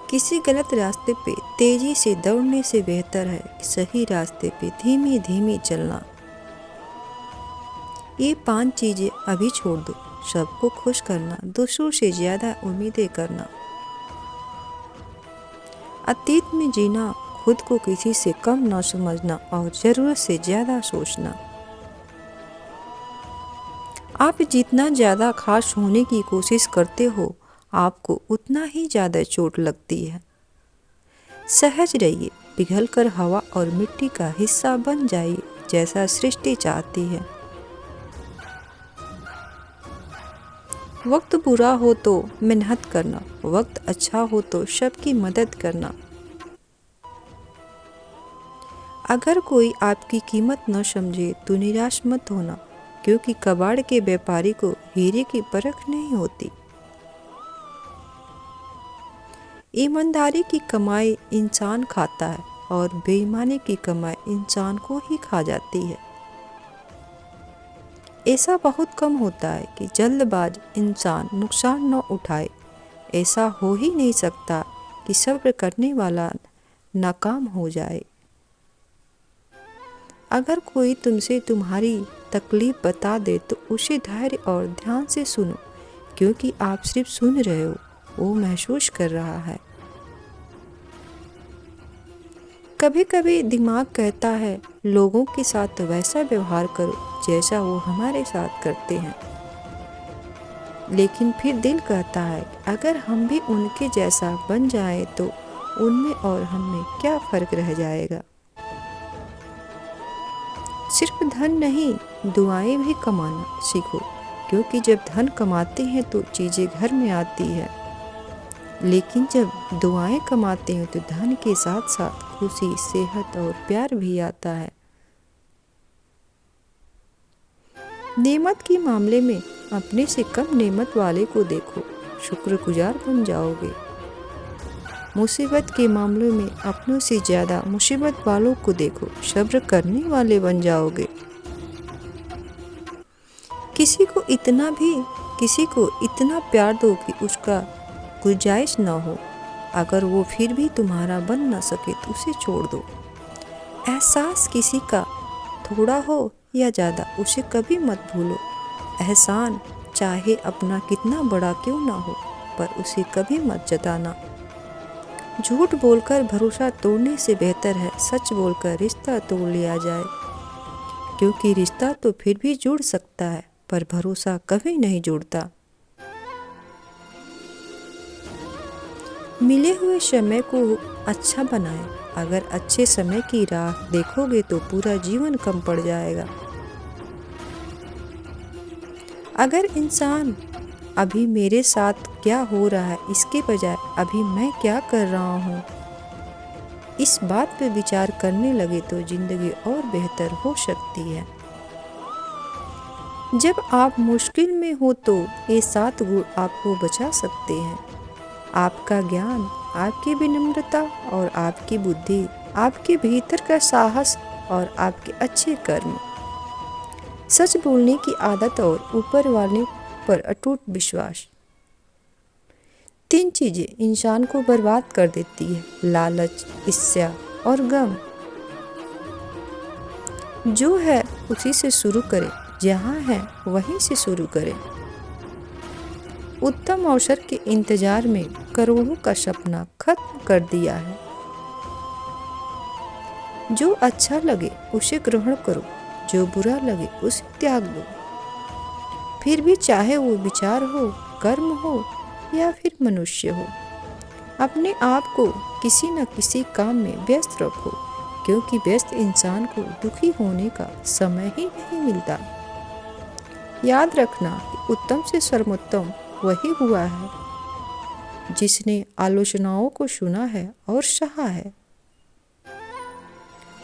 किसी गलत रास्ते पे तेजी से दौड़ने से बेहतर है सही रास्ते पे धीमी धीमी चलना। ये 5 चीजें अभी छोड़ दो। सबको खुश करना, दूसरों से ज्यादा उम्मीदें करना, अतीत में जीना, खुद को किसी से कम न समझना और जरूरत से ज्यादा सोचना। आप जितना ज्यादा खास होने की कोशिश करते हो, आपको उतना ही ज्यादा चोट लगती है। सहज रहिए, पिघलकर हवा और मिट्टी का हिस्सा बन जाइए, जैसा सृष्टि चाहती है। वक्त बुरा हो तो मेहनत करना, वक्त अच्छा हो तो सबकी मदद करना। अगर कोई आपकी कीमत न समझे तो निराश मत होना, क्योंकि कबाड़ के व्यापारी को हीरे की परख नहीं होती। ईमानदारी की कमाई इंसान खाता है और बेईमानी की कमाई इंसान को ही खा जाती है। ऐसा बहुत कम होता है कि जल्दबाज इंसान नुकसान न उठाए। ऐसा हो ही नहीं सकता कि सब्र करने वाला नाकाम हो जाए। अगर कोई तुमसे तुम्हारी तकलीफ बता दे तो उसे धैर्य और ध्यान से सुनो, क्योंकि आप सिर्फ सुन रहे हो, वो महसूस कर रहा है। कभी कभी दिमाग कहता है लोगों के साथ वैसा व्यवहार करो जैसा वो हमारे साथ करते हैं, लेकिन फिर दिल कहता है अगर हम भी उनके जैसा बन जाए तो उनमें और हमें क्या फर्क रह जाएगा। सिर्फ धन नहीं, दुआएं भी कमाना सीखो, क्योंकि जब धन कमाते हैं तो चीजें घर में आती है, लेकिन जब दुआएं कमाते हैं तो धन के साथ साथ खुशी, सेहत और प्यार भी आता है। नेमत के मामले में अपने से कम नेमत वाले को देखो, शुक्रगुजार बन जाओगे। मुसीबत के मामलों में अपनों से ज्यादा मुसीबत वालों को देखो, सब्र करने वाले बन जाओगे। किसी को इतना प्यार दो कि उसका गुंजाइश न हो। अगर वो फिर भी तुम्हारा बन न सके तो उसे छोड़ दो। एहसास किसी का थोड़ा हो या ज़्यादा, उसे कभी मत भूलो। एहसान चाहे अपना कितना बड़ा क्यों ना हो, पर उसे कभी मत जताना। झूठ बोलकर भरोसा तोड़ने से बेहतर है सच बोलकर रिश्ता तोड़ लिया जाए, क्योंकि रिश्ता तो फिर भी जुड़ सकता है, पर भरोसा कभी नहीं जुड़ता। मिले हुए समय को अच्छा बनाएं। अगर अच्छे समय की राह देखोगे तो पूरा जीवन कम पड़ जाएगा। अगर इंसान अभी मेरे साथ क्या हो रहा है इसके बजाय अभी मैं क्या कर रहा हूँ, इस बात पर विचार करने लगे तो जिंदगी और बेहतर हो सकती है। जब आप मुश्किल में हो तो ये 7 गुण आपको बचा सकते हैं। आपका ज्ञान, आपकी विनम्रता और आपकी बुद्धि, आपके भीतर का साहस और आपके अच्छे कर्म, सच बोलने की आदत और ऊपर वाले पर अटूट विश्वास। 3 चीजें इंसान को बर्बाद कर देती है, लालच, ईर्ष्या और गम। जो है उसी से शुरू करें, जहाँ है वहीं से शुरू करें। उत्तम अवसर के इंतजार में करोड़ों का सपना खत्म कर दिया है। जो अच्छा लगे उसे ग्रहण करो, जो बुरा लगे उसे त्याग दो। फिर भी चाहे वो विचार हो, कर्म हो या फिर मनुष्य हो, अपने आप को किसी न किसी काम में व्यस्त रखो, क्योंकि व्यस्त इंसान को दुखी होने का समय ही नहीं मिलता। याद रखना कि उत्तम से सर्वोत्तम वही हुआ है जिसने आलोचनाओं को सुना है और सहा है।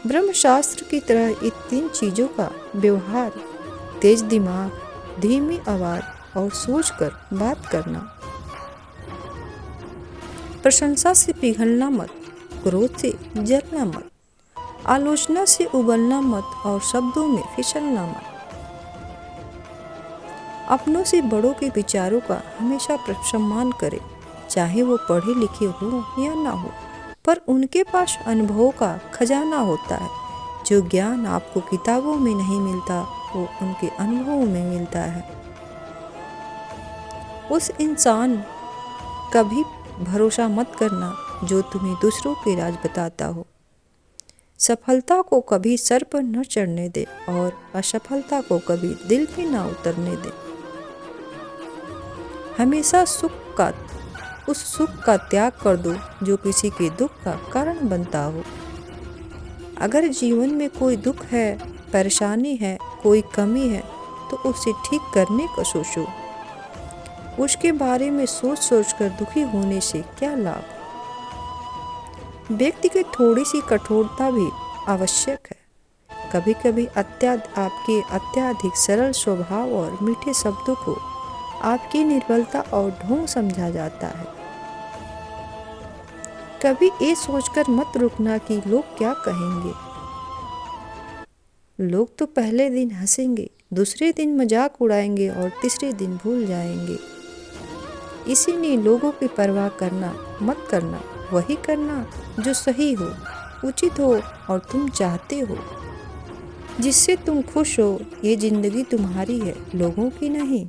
ब्रह्मशास्त्र की तरह इन 3 चीजों का व्यवहार, तेज दिमाग, धीमी आवाज और सोचकर बात करना। प्रशंसा से पिघलना मत, क्रोध से जलना मत, आलोचना से उबलना मत और शब्दों में फिसलना मत। अपनों से बड़ों के विचारों का हमेशा सम्मान करें, चाहे वो पढ़े लिखे हो या ना हो, पर उनके पास अनुभव का खजाना होता है। जो ज्ञान आपको किताबों में नहीं मिलता वो उनके अनुभवों में मिलता है। उस इंसान का भी भरोसा मत करना जो तुम्हें दूसरों के राज बताता हो। सफलता को कभी सर पर न चढ़ने दे और असफलता को कभी दिल पे न उतरने दे। हमेशा उस सुख का त्याग कर दो जो किसी के दुख का कारण बनता हो। अगर जीवन में कोई दुख है, परेशानी है, कोई कमी है, तो उसे ठीक करने का सोचो। उसके बारे में सोच सोच कर दुखी होने से क्या लाभ। व्यक्ति की थोड़ी सी कठोरता भी आवश्यक है। कभी कभी आपके अत्याधिक सरल स्वभाव और मीठे शब्दों को आपकी निर्बलता और ढोंग समझा जाता है। कभी ये सोचकर मत रुकना कि लोग क्या कहेंगे। लोग तो पहले दिन हंसेंगे, दूसरे दिन मजाक उड़ाएंगे और तीसरे दिन भूल जाएंगे। इसीलिए लोगों की परवाह मत करना, वही करना जो सही हो, उचित हो और तुम चाहते हो, जिससे तुम खुश हो। ये जिंदगी तुम्हारी है, लोगों की नहीं।